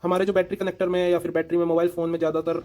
हमारे जो battery connector में या फिर बैटरी में मोबाइल फ़ोन में ज़्यादातर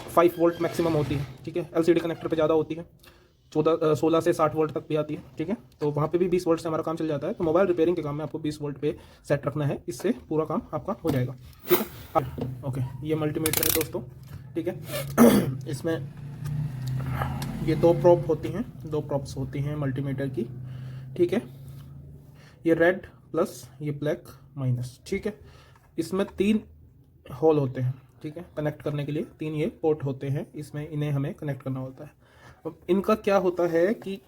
5 वोल्ट मैक्सिमम होती है, ठीक है। एलसीडी कनेक्टर पे ज़्यादा होती है, 16 से 60 वोल्ट तक भी आती है, ठीक है। तो वहाँ पे भी 20 वोल्ट से हमारा काम चल जाता है। तो मोबाइल रिपेयरिंग के काम में आपको 20 वोल्ट पे सेट रखना है, इससे पूरा काम आपका हो जाएगा, ठीक है। ओके, ये मल्टीमीटर है दोस्तों, ठीक है। इसमें ये 2 प्रोब होती हैं, 2 प्रोब्स होती हैं मल्टीमीटर की, ठीक है। ये रेड प्लस, ये ब्लैक माइनस, ठीक है। इसमें 3 होल होते हैं, ठीक है, कनेक्ट करने के लिए 3 ये पोर्ट होते हैं, इसमें इन्हें हमें कनेक्ट करना होता है। अब इनका क्या होता है कि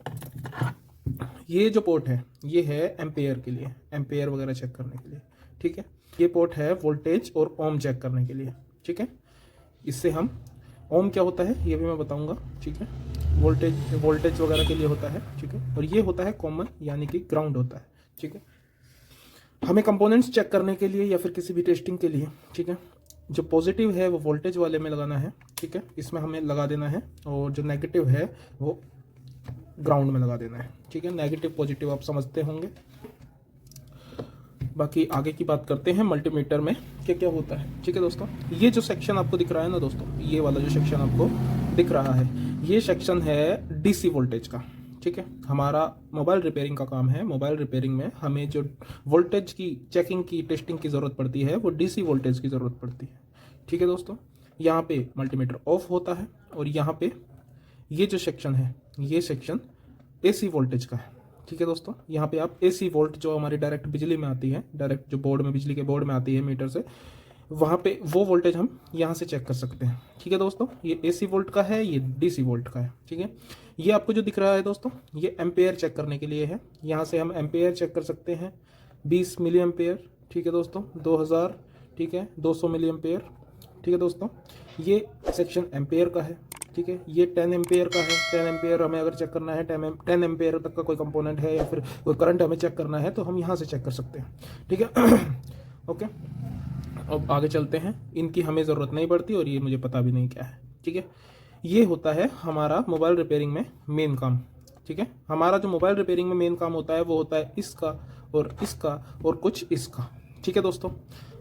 ये जो पोर्ट है ये है एम्पेयर के लिए, एम्पेयर वगैरह चेक करने के लिए, ठीक है। ये पोर्ट है वोल्टेज और ओम चेक करने के लिए, ठीक है। इससे हम, ओम क्या होता है ये भी मैं बताऊंगा, ठीक है। वोल्टेज वगैरह के लिए होता है, ठीक है। और ये होता है कॉमन, यानी कि ग्राउंड होता है, ठीक है। हमें कंपोनेंट्स चेक करने के लिए या फिर किसी भी टेस्टिंग के लिए, ठीक है, जो पॉजिटिव है वो वोल्टेज वाले में लगाना है, ठीक है, इसमें हमें लगा देना है। और जो नेगेटिव है वो ग्राउंड में लगा देना है, ठीक है। नेगेटिव पॉजिटिव आप समझते होंगे। बाकी आगे की बात करते हैं मल्टीमीटर में क्या क्या होता है, ठीक है दोस्तों। ये जो सेक्शन आपको दिख रहा है ना दोस्तों, ये वाला जो सेक्शन आपको दिख रहा है, ये सेक्शन है डीसी वोल्टेज का, ठीक है। हमारा मोबाइल रिपेयरिंग का काम है। मोबाइल रिपेयरिंग में हमें जो वोल्टेज की चेकिंग की, टेस्टिंग की ज़रूरत पड़ती है, वो डीसी वोल्टेज की ज़रूरत पड़ती है, ठीक है दोस्तों। यहाँ पे मल्टीमीटर ऑफ होता है और यहाँ पे ये जो सेक्शन है, ये सेक्शन एसी वोल्टेज का है, ठीक है दोस्तों। यहाँ पे आप एसी वोल्ट जो हमारी डायरेक्ट बिजली में आती है, डायरेक्ट जो बोर्ड में, बिजली के बोर्ड में आती है मीटर से, वहाँ पे वो वोल्टेज हम यहाँ से चेक कर सकते हैं, ठीक है दोस्तों। ये एसी वोल्ट का है, ये डीसी वोल्ट का है, ठीक है। ये आपको जो दिख रहा है दोस्तों, ये एम्पेयर चेक करने के लिए है। यहाँ से हम एम्पेयर चेक कर सकते हैं, 20 मिली एम्पेयर, ठीक है दोस्तों, 2000, ठीक है, 200 मिली एम्पेयर, ठीक है दोस्तों। ये सेक्शन एम्पेयर का है, ठीक है। ये 10 एम्पेयर का है। 10 एम्पेयर हमें अगर चेक करना है, 10 एम्पेयर तक का कोई कंपोनेंट है या फिर कोई करंट हमें चेक करना है, तो हम यहाँ से चेक कर सकते हैं, ठीक है। ओके, अब आगे चलते हैं। इनकी हमें ज़रूरत नहीं पड़ती और ये मुझे पता भी नहीं क्या है, ठीक है। ये होता है हमारा मोबाइल रिपेयरिंग में मेन काम, ठीक है। हमारा जो मोबाइल रिपेयरिंग में मेन काम होता है वो होता है इसका और इसका और कुछ इसका, ठीक है दोस्तों।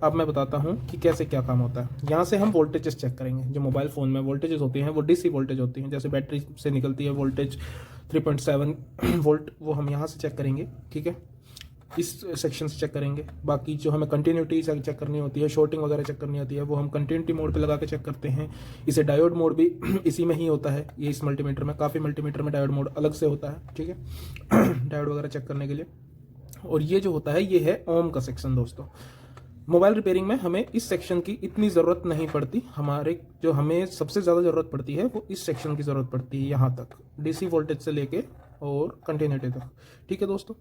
अब मैं बताता हूँ कि कैसे क्या काम होता है। यहाँ से हम वोल्टेजेस चेक करेंगे। जो मोबाइल फ़ोन में वोल्टेजेस होती हैं वो डीसी वोल्टेज होती हैं, जैसे बैटरी से निकलती है वोल्टेज 3.7 वोल्ट, वो हम यहाँ से चेक करेंगे, ठीक है। इस सेक्शन से चेक करेंगे। बाकी जो हमें कंटिन्यूटी चेक करनी होती है, शॉर्टिंग वगैरह चेक करनी होती है, वो हम कंटिन्यूटी मोड पे लगा के चेक करते हैं। इसे डायोड मोड भी इसी में ही होता है, ये इस मल्टीमीटर में, काफ़ी मल्टीमीटर में डायोड मोड अलग से होता है, ठीक है। डायोड वगैरह चेक करने के लिए। और ये जो होता है ये है ओम का सेक्शन दोस्तों। मोबाइल रिपेयरिंग में हमें इस सेक्शन की इतनी ज़रूरत नहीं पड़ती। हमारे जो हमें सबसे ज़्यादा ज़रूरत पड़ती है वो इस सेक्शन की ज़रूरत पड़ती है, यहाँ तक, डीसी वोल्टेज से लेके और कंटिन्यूटी तक, ठीक है दोस्तों।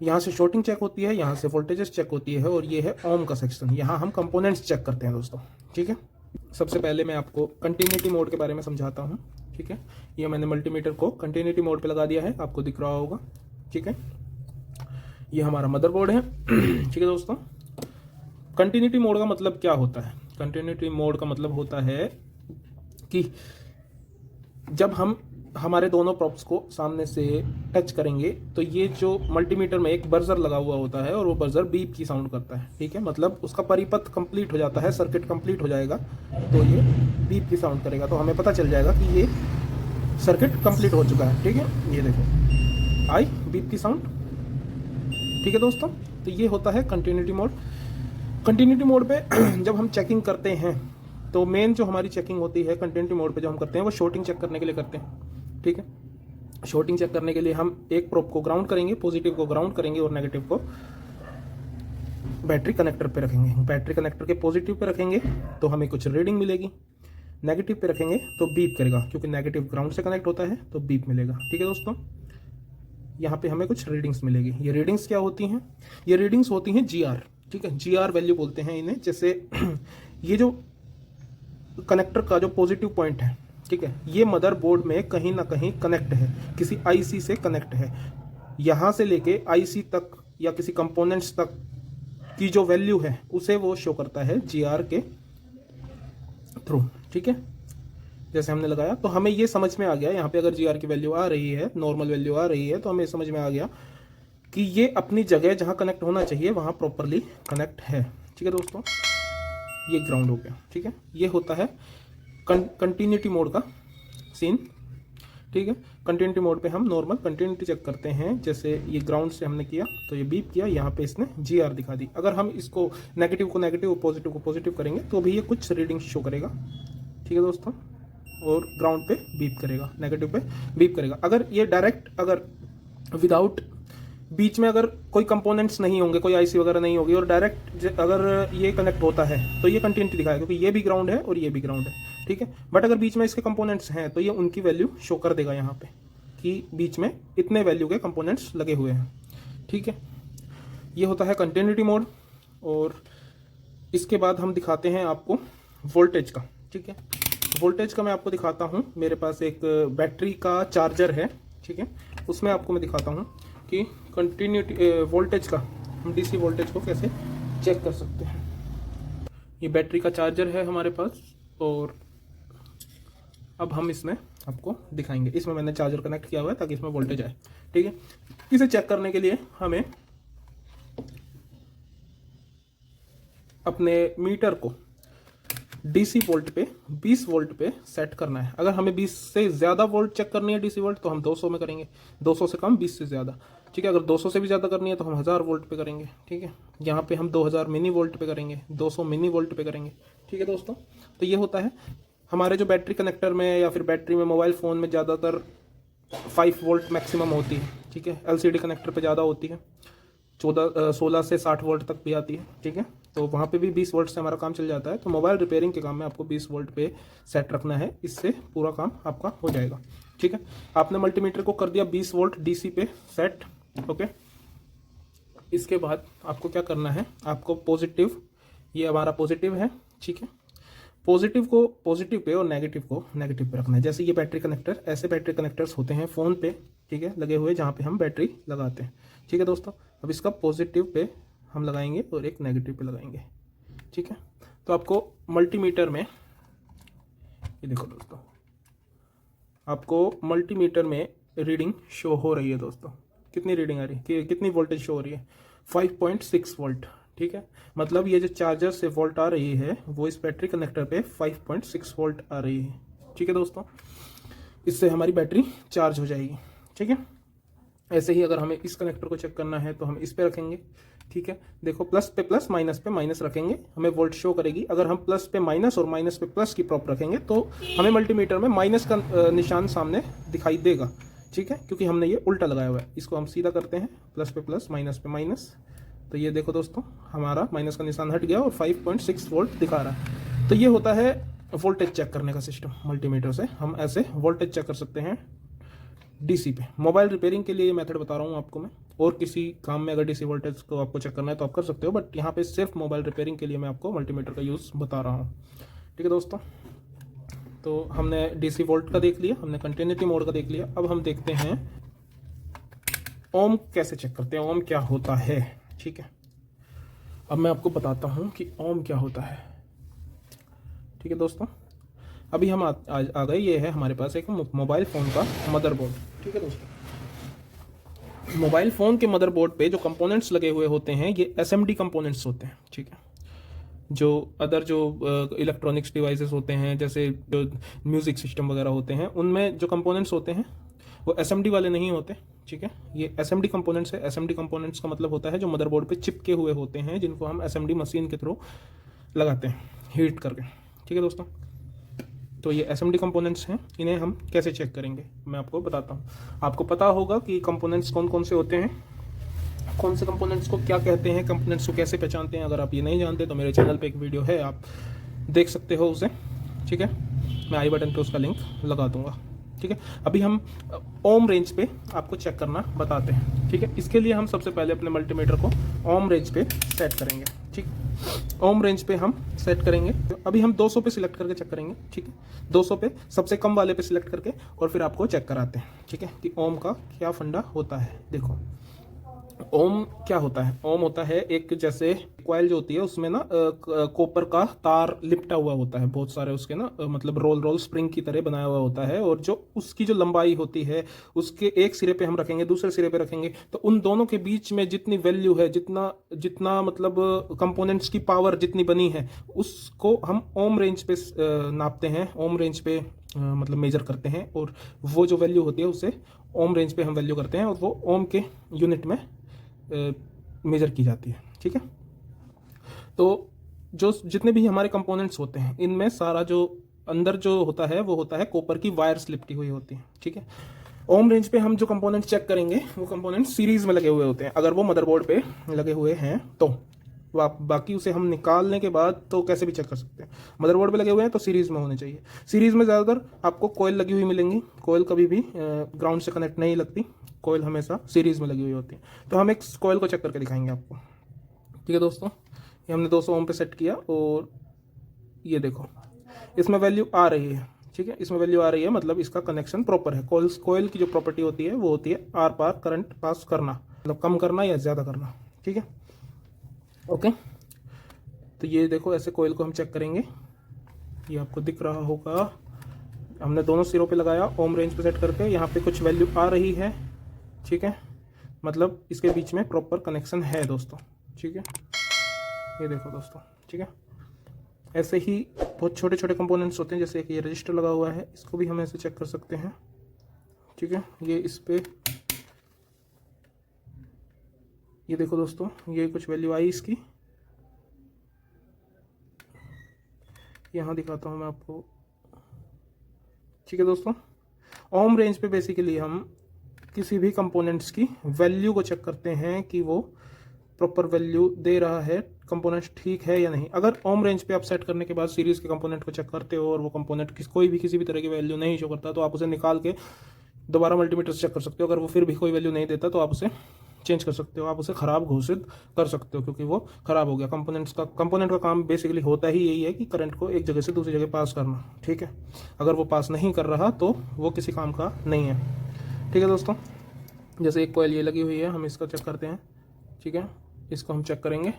यहाँ से शॉर्टिंग चेक होती है, यहाँ से वोल्टेजेस चेक होती है, और ये है ओम का सेक्शन। यहाँ हम कंपोनेंट्स चेक करते हैं दोस्तों, ठीक है। सबसे पहले मैं आपको कंटिन्यूटी मोड के बारे में समझाता हूँ, ठीक है। ये मैंने मल्टीमीटर को कंटिन्यूटी मोड पे लगा दिया है, आपको दिख रहा होगा, ठीक है। ये हमारा मदरबोर्ड है, ठीक है दोस्तों। कंटिन्यूटी मोड का मतलब क्या होता है? कंटिन्यूटी मोड का मतलब होता है कि जब हम हमारे दोनों प्रॉप्स को सामने से टच करेंगे तो ये जो मल्टीमीटर में एक बजर लगा हुआ होता है और वो बजर बीप की साउंड करता है, ठीक है। मतलब उसका परिपथ कंप्लीट हो जाता है, सर्किट कंप्लीट हो जाएगा तो ये बीप की साउंड करेगा, तो हमें पता चल जाएगा कि ये सर्किट कंप्लीट हो चुका है, ठीक है। ये देखो, आई बीप की साउंड, ठीक है दोस्तों। तो ये होता है कंटिन्यूटी मोड। कंटिन्यूटी मोड पे जब हम चेकिंग करते हैं तो मेन जो हमारी चेकिंग होती है कंटिन्यूटी मोड पे जो हम करते हैं वो शॉर्टिंग चेक करने के लिए करते हैं, ठीक है। शॉर्टिंग चेक करने के लिए हम एक प्रोब को ग्राउंड करेंगे, पॉजिटिव को ग्राउंड करेंगे और नेगेटिव को बैटरी कनेक्टर पे रखेंगे। बैटरी कनेक्टर के पॉजिटिव पे रखेंगे तो हमें कुछ रीडिंग मिलेगी, नेगेटिव पे रखेंगे तो बीप करेगा, क्योंकि नेगेटिव ग्राउंड से कनेक्ट होता है तो बीप मिलेगा, ठीक है दोस्तों। यहाँ पे हमें कुछ रीडिंग्स मिलेगी। ये रीडिंग्स क्या होती हैं? ये रीडिंग्स होती हैं जीआर, ठीक है। जीआर वैल्यू बोलते हैं इन्हें। जैसे ये जो कनेक्टर का जो पॉजिटिव पॉइंट है, ठीक है, ये मदरबोर्ड में कहीं ना कहीं कनेक्ट है, किसी आईसी से कनेक्ट है। यहाँ से लेके आईसी तक या किसी कंपोनेंट्स तक की जो वैल्यू है उसे वो शो करता है जीआर के थ्रू, ठीक है। जैसे हमने लगाया तो हमें ये समझ में आ गया, यहाँ पे अगर जीआर की वैल्यू आ रही है, नॉर्मल वैल्यू आ रही है, तो हमें समझ में आ गया कि ये अपनी जगह जहाँ कनेक्ट होना चाहिए वहाँ प्रॉपरली कनेक्ट है, ठीक है दोस्तों। ये ग्राउंड हो गया। ठीक है, ये होता है कंटिन्यूटी मोड का सीन। ठीक है, कंटिन्यूटी मोड पे हम नॉर्मल कंटिन्यूटी चेक करते हैं। जैसे ये ग्राउंड से हमने किया तो ये बीप किया, यहाँ पे इसने GR दिखा दी। अगर हम इसको नेगेटिव को नेगेटिव, पॉजिटिव को पॉजिटिव करेंगे तो भी ये कुछ रीडिंग शो करेगा। ठीक है दोस्तों, और ग्राउंड पे बीप करेगा, नेगेटिव पे बीप करेगा। अगर ये डायरेक्ट, अगर विदाउट बीच में अगर कोई कंपोनेंट्स नहीं होंगे, कोई IC वगैरह नहीं होगी, और डायरेक्ट अगर ये कनेक्ट होता है तो ये कंटिन्यूटी दिखाएगा, क्योंकि ये भी ग्राउंड है और ये भी ग्राउंड है। ठीक है, बट अगर बीच में इसके कंपोनेंट्स हैं तो ये उनकी वैल्यू शो कर देगा यहाँ पे कि बीच में इतने वैल्यू के कंपोनेंट्स लगे हुए हैं। ठीक है, ये होता है कंटिन्यूटी मोड। और इसके बाद हम दिखाते हैं आपको वोल्टेज का। ठीक है, वोल्टेज का मैं आपको दिखाता हूँ। मेरे पास एक बैटरी का चार्जर है। ठीक है, उसमें आपको मैं दिखाता हूँ कि कंटिन्यूटी वोल्टेज का, हम DC वोल्टेज को कैसे चेक कर सकते हैं। ये बैटरी का चार्जर है हमारे पास, और अब हम इसमें आपको दिखाएंगे। इसमें मैंने चार्जर कनेक्ट किया हुआ है ताकि इसमें वोल्टेज आए। ठीक है, इसे चेक करने के लिए हमें अपने मीटर को DC वोल्ट पे 20 वोल्ट पे सेट करना है। अगर हमें 20 से ज़्यादा वोल्ट चेक करनी है DC वोल्ट तो हम 200 में करेंगे, 200 से कम, 20 से ज़्यादा। ठीक है, अगर 200 से भी ज़्यादा करनी है तो हम 1000 वोल्ट पे करेंगे। ठीक है, यहाँ पे हम 2000 मिनी वोल्ट पे करेंगे, 200 मिनी वोल्ट पे करेंगे। ठीक है दोस्तों, तो ये होता है हमारे जो बैटरी कनेक्टर में या फिर बैटरी में, मोबाइल फ़ोन में ज़्यादातर 5 वोल्ट मैक्सिमम होती है। ठीक है, LCD कनेक्टर पे ज़्यादा होती है, 16 से 60 वोल्ट तक भी आती है। ठीक है, तो वहाँ पे भी 20 वोल्ट से हमारा काम चल जाता है। तो मोबाइल रिपेयरिंग के काम में आपको 20 वोल्ट पे सेट रखना है, इससे पूरा काम आपका हो जाएगा। ठीक है, आपने मल्टीमीटर को कर दिया 20 वोल्ट DC पे सेट। ओके, इसके बाद आपको क्या करना है, आपको पॉजिटिव, ये हमारा पॉजिटिव है। ठीक है, पॉजिटिव को पॉजिटिव पे और नेगेटिव को नेगेटिव पे रखना है। जैसे ये बैटरी कनेक्टर, ऐसे बैटरी कनेक्टर्स होते हैं फ़ोन पे। ठीक है, लगे हुए जहाँ पे हम बैटरी लगाते हैं। ठीक है दोस्तों, अब इसका पॉजिटिव पे हम लगाएंगे और एक नेगेटिव पे लगाएंगे। ठीक है, तो आपको मल्टीमीटर में, ये देखो दोस्तों, आपको मल्टीमीटर में रीडिंग शो हो रही है दोस्तों। कितनी रीडिंग आ रही है, कितनी वोल्टेज शो हो रही है? 5.6 वोल्ट। ठीक है, मतलब ये जो चार्जर से वोल्ट आ रही है वो इस बैटरी कनेक्टर पे 5.6 वोल्ट आ रही है। ठीक है दोस्तों, इससे हमारी बैटरी चार्ज हो जाएगी। ठीक है, ऐसे ही अगर हमें इस कनेक्टर को चेक करना है तो हम इस पे रखेंगे। ठीक है, देखो प्लस पे प्लस, माइनस पे माइनस रखेंगे, हमें वोल्ट शो करेगी। अगर हम प्लस पे माइनस और माइनस पे प्लस की प्रॉप रखेंगे तो हमें मल्टीमीटर में माइनस का निशान सामने दिखाई देगा। ठीक है, क्योंकि हमने ये उल्टा लगाया हुआ है। इसको हम सीधा करते हैं, प्लस पे प्लस, माइनस पे माइनस, तो ये देखो दोस्तों, हमारा माइनस का निशान हट गया और 5.6 वोल्ट दिखा रहा है। तो ये होता है वोल्टेज चेक करने का सिस्टम। मल्टीमीटर से हम ऐसे वोल्टेज चेक कर सकते हैं DC पे। मोबाइल रिपेयरिंग के लिए ये मेथड बता रहा हूँ आपको मैं, और किसी काम में अगर DC वोल्टेज को आपको चेक करना है तो आप कर सकते हो, बट यहाँ पे सिर्फ मोबाइल रिपेयरिंग के लिए मैं आपको मल्टीमीटर का यूज़ बता रहा हूँ। ठीक है दोस्तों, तो हमने DC वोल्ट का देख लिया, हमने कंटिन्यूटी मोड का देख लिया। अब हम देखते हैं ओम कैसे चेक करते हैं, ओम क्या होता है। ठीक है, अब मैं आपको बताता हूँ कि ओम क्या होता है। ठीक है दोस्तों, अभी हम आ गए, ये है हमारे पास एक मोबाइल फ़ोन का मदरबोर्ड। ठीक है दोस्तों, मोबाइल फ़ोन के मदरबोर्ड पे जो कंपोनेंट्स लगे हुए होते हैं ये SMD कंपोनेंट्स होते हैं। ठीक है, जो अदर जो इलेक्ट्रॉनिक्स डिवाइसेस होते हैं, जैसे जो म्यूज़िक सिस्टम वगैरह होते हैं, उनमें जो कंपोनेंट्स होते हैं वो SMD वाले नहीं होते। ठीक है, ये SMD कंपोनेंट्स है। SMD कंपोनेंट्स का मतलब होता है जो मदरबोर्ड पे चिपके हुए होते हैं, जिनको हम SMD मशीन के थ्रू लगाते हैं हीट करके। ठीक है दोस्तों, तो ये SMD कंपोनेंट्स हैं, इन्हें हम कैसे चेक करेंगे मैं आपको बताता हूँ। आपको पता होगा कि कंपोनेंट्स कौन कौन से होते हैं, कौन से कंपोनेंट्स को क्या कहते हैं, कंपोनेंट्स को कैसे पहचानते हैं। अगर आप ये नहीं जानते तो मेरे चैनल पे एक वीडियो है, आप देख सकते हो उसे। ठीक है, मैं आई बटन पे उसका लिंक लगा दूंगा। ठीक है, अभी हम ओम रेंज पे आपको चेक करना बताते हैं। ठीक है, इसके लिए हम सबसे पहले अपने मल्टीमीटर को ओम रेंज पे सेट करेंगे। ठीक, ओम रेंज पे हम सेट करेंगे। अभी हम 200 पे सिलेक्ट करके चेक करेंगे। ठीक है, 200 पे सबसे कम वाले पे सिलेक्ट करके और फिर आपको चेक कराते हैं। ठीक है, कि ओम का क्या फंडा होता है। देखो ओम क्या होता है? ओम होता है एक जैसे कॉइल जो होती है उसमें ना कॉपर का तार लिपटा हुआ होता है, बहुत सारे उसके ना मतलब रोल रोल स्प्रिंग की तरह बनाया हुआ होता है, और जो उसकी जो लंबाई होती है उसके एक सिरे पे हम रखेंगे, दूसरे सिरे पे रखेंगे, तो उन दोनों के बीच में जितनी वैल्यू है, जितना जितना मतलब कंपोनेंट्स की पावर जितनी बनी है, उसको हम ओम रेंज पे नापते हैं, ओम रेंज पे मतलब मेजर करते हैं, और वो जो वैल्यू होती है उसे ओम रेंज पे हम वैल्यू करते हैं, और वो ओम के यूनिट में मेजर की जाती है। ठीक है, तो जो जितने भी हमारे कंपोनेंट्स होते हैं इनमें सारा जो अंदर जो होता है वो होता है कॉपर की वायर्स लिपटी हुई होती है। ठीक है, ओम रेंज पे हम जो कंपोनेंट चेक करेंगे वो कंपोनेंट सीरीज में लगे हुए होते हैं, अगर वो मदरबोर्ड पे लगे हुए हैं तो बाकी उसे हम निकालने के बाद तो कैसे भी चेक कर सकते हैं। मदरबोर्ड पे लगे हुए हैं तो सीरीज में होने चाहिए। सीरीज में ज़्यादातर आपको कोयल लगी हुई मिलेंगी, कोयल कभी भी ग्राउंड से कनेक्ट नहीं लगती, कोयल हमेशा सीरीज में लगी हुई होती है। तो हम एक कोयल को चेक करके दिखाएंगे आपको। ठीक है दोस्तों, ये हमने 200 ओम पे सेट किया, और ये देखो इसमें वैल्यू आ रही है। ठीक है, इसमें वैल्यू आ रही है, मतलब इसका कनेक्शन प्रॉपर है। कोयल की जो प्रॉपर्टी होती है वो होती है आर पार करंट पास करना, मतलब कम करना या ज़्यादा करना। ठीक है, ओके। तो ये देखो ऐसे कोयल को हम चेक करेंगे, ये आपको दिख रहा होगा, हमने दोनों सिरों पे लगाया, ओम रेंज पे सेट करके, यहाँ पे कुछ वैल्यू आ रही है। ठीक है, मतलब इसके बीच में प्रॉपर कनेक्शन है दोस्तों। ठीक है, ये देखो दोस्तों। ठीक है, ऐसे ही बहुत छोटे छोटे कंपोनेंट्स होते हैं, जैसे कि ये रजिस्टर लगा हुआ है, इसको भी हम ऐसे चेक कर सकते हैं। ठीक है, ये इस पे ये देखो दोस्तों, ये कुछ वैल्यू आई इसकी, यहाँ दिखाता हूँ मैं आपको। ठीक है दोस्तों, ओम रेंज पे बेसिकली हम किसी भी कंपोनेंट्स की वैल्यू को चेक करते हैं कि वो प्रॉपर वैल्यू दे रहा है, कंपोनेंट्स ठीक है या नहीं। अगर ओम रेंज पे आप सेट करने के बाद सीरीज के कंपोनेंट को चेक करते हो और वो कंपोनेंट किसी भी तरह की वैल्यू नहीं शो करता, तो आप उसे निकाल के दोबारा मल्टीमीटर से चेक कर सकते हो। अगर वो फिर भी कोई वैल्यू नहीं देता तो आप उसे चेंज कर सकते हो, आप उसे ख़राब घोषित कर सकते हो, क्योंकि वो ख़राब हो गया। कंपोनेंट का काम बेसिकली होता ही यही है कि करंट को एक जगह से दूसरी जगह पास करना। ठीक है, अगर वो पास नहीं कर रहा तो वो किसी काम का नहीं है। ठीक है दोस्तों, जैसे एक कॉइल ये लगी हुई है, हम इसका चेक करते हैं। ठीक है, इसको हम चेक करेंगे,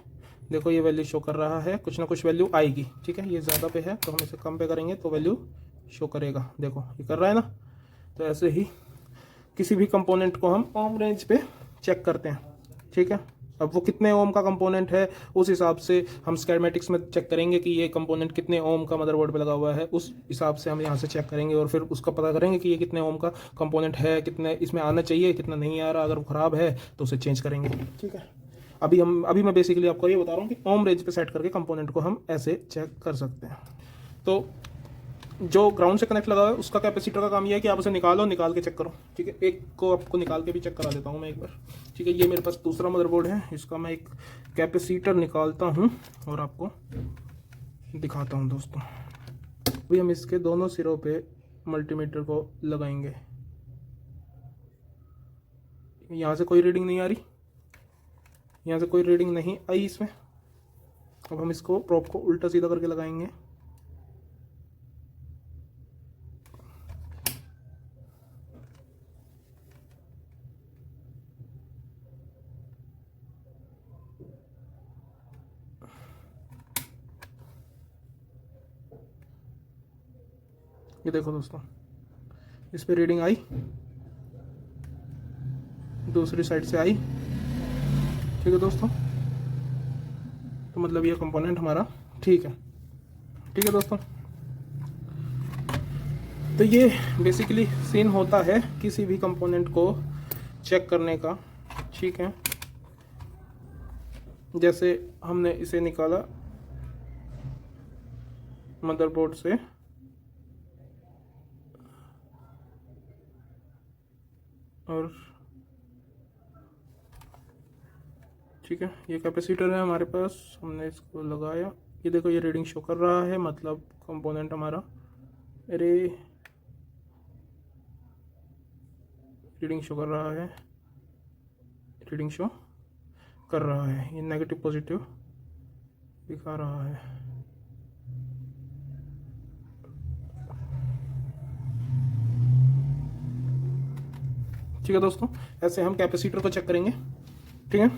देखो ये वैल्यू शो कर रहा है, कुछ ना कुछ वैल्यू आएगी। ठीक है, ये ज़्यादा पे है तो हम इसे कम पे करेंगे तो वैल्यू शो करेगा, देखो ये कर रहा है ना। तो ऐसे ही किसी भी कंपोनेंट को हम ओम रेंज पे चेक करते हैं। ठीक है, अब वो कितने ओम का कंपोनेंट है उस हिसाब से हम स्कीमेटिक्स में चेक करेंगे कि ये कंपोनेंट कितने ओम का मदरबोर्ड पे लगा हुआ है, उस हिसाब से हम यहाँ से चेक करेंगे, और फिर उसका पता करेंगे कि ये कितने ओम का कंपोनेंट है, कितने इसमें आना चाहिए, कितना नहीं आ रहा। अगर वो ख़राब है तो उसे चेंज करेंगे। ठीक है, अभी मैं बेसिकली आपको ये बता रहा हूँ कि ओम रेंज पे सेट करके कंपोनेंट को हम ऐसे चेक कर सकते हैं। तो जो ग्राउंड से कनेक्ट लगा हुआ है उसका कैपेसिटर का काम ये है कि आप उसे निकाल के चेक करो। ठीक है, एक को आपको निकाल के भी चेक करा देता हूँ मैं एक बार। ठीक है, ये मेरे पास दूसरा मदरबोर्ड है, इसका मैं एक कैपेसिटर निकालता हूँ और आपको दिखाता हूँ दोस्तों। अभी हम इसके दोनों सिरों पे मल्टीमीटर को लगाएंगे, यहाँ से कोई रीडिंग नहीं आ रही, यहाँ से कोई रीडिंग नहीं आई इसमें। अब हम इसको प्रोब को उल्टा सीधा करके लगाएंगे। ये देखो दोस्तों, इस पे रीडिंग आई, दूसरी साइड से आई। ठीक है दोस्तों, तो मतलब ये कंपोनेंट हमारा ठीक है। ठीक है दोस्तों, तो ये बेसिकली सीन होता है किसी भी कंपोनेंट को चेक करने का। ठीक है, जैसे हमने इसे निकाला मदरबोर्ड से, और ठीक है ये कैपेसिटर है हमारे पास, हमने इसको लगाया, ये देखो ये रीडिंग शो कर रहा है, मतलब कंपोनेंट हमारा, अरे रीडिंग शो कर रहा है, रीडिंग शो कर रहा है, ये नेगेटिव पॉजिटिव दिखा रहा है। ठीक है दोस्तों, ऐसे हम कैपेसिटर को चेक करेंगे। ठीक है,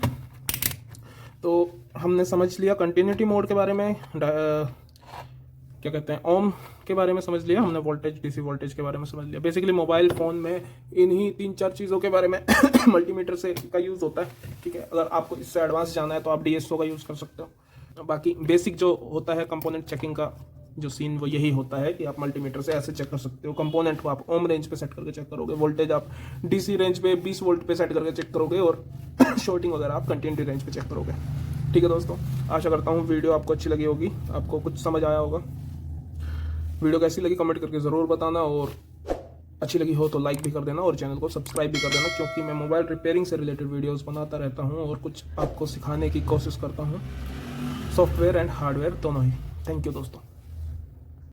तो हमने समझ लिया कंटिन्यूटी मोड के बारे में, क्या कहते हैं, ओम के बारे में समझ लिया हमने, वोल्टेज डीसी वोल्टेज के बारे में समझ लिया। बेसिकली मोबाइल फ़ोन में इन्हीं 3-4 चीज़ों के बारे में मल्टीमीटर से का यूज़ होता है। ठीक है, अगर आपको इससे एडवांस जाना है तो आप डीएसओ का यूज़ कर सकते हो। बाकी बेसिक जो होता है कंपोनेंट चेकिंग का जो सीन, वो यही होता है कि आप मल्टीमीटर से ऐसे चेक कर सकते हो। कंपोनेंट को आप ओम रेंज पे सेट करके चेक करोगे, वोल्टेज आप डीसी रेंज पे 20 वोल्ट पे सेट करके चेक करोगे, और शॉर्टिंग वगैरह आप कंटिन्यूटी रेंज पे चेक करोगे। ठीक है दोस्तों, आशा करता हूँ वीडियो आपको अच्छी लगी होगी, आपको कुछ समझ आया होगा। वीडियो कैसी लगी कमेंट करके ज़रूर बताना, और अच्छी लगी हो तो लाइक भी कर देना और चैनल को सब्सक्राइब भी कर देना, क्योंकि मैं मोबाइल रिपेयरिंग से रिलेटेड वीडियोस बनाता रहता हूं और कुछ आपको सिखाने की कोशिश करता हूं, सॉफ्टवेयर एंड हार्डवेयर दोनों ही। थैंक यू दोस्तों।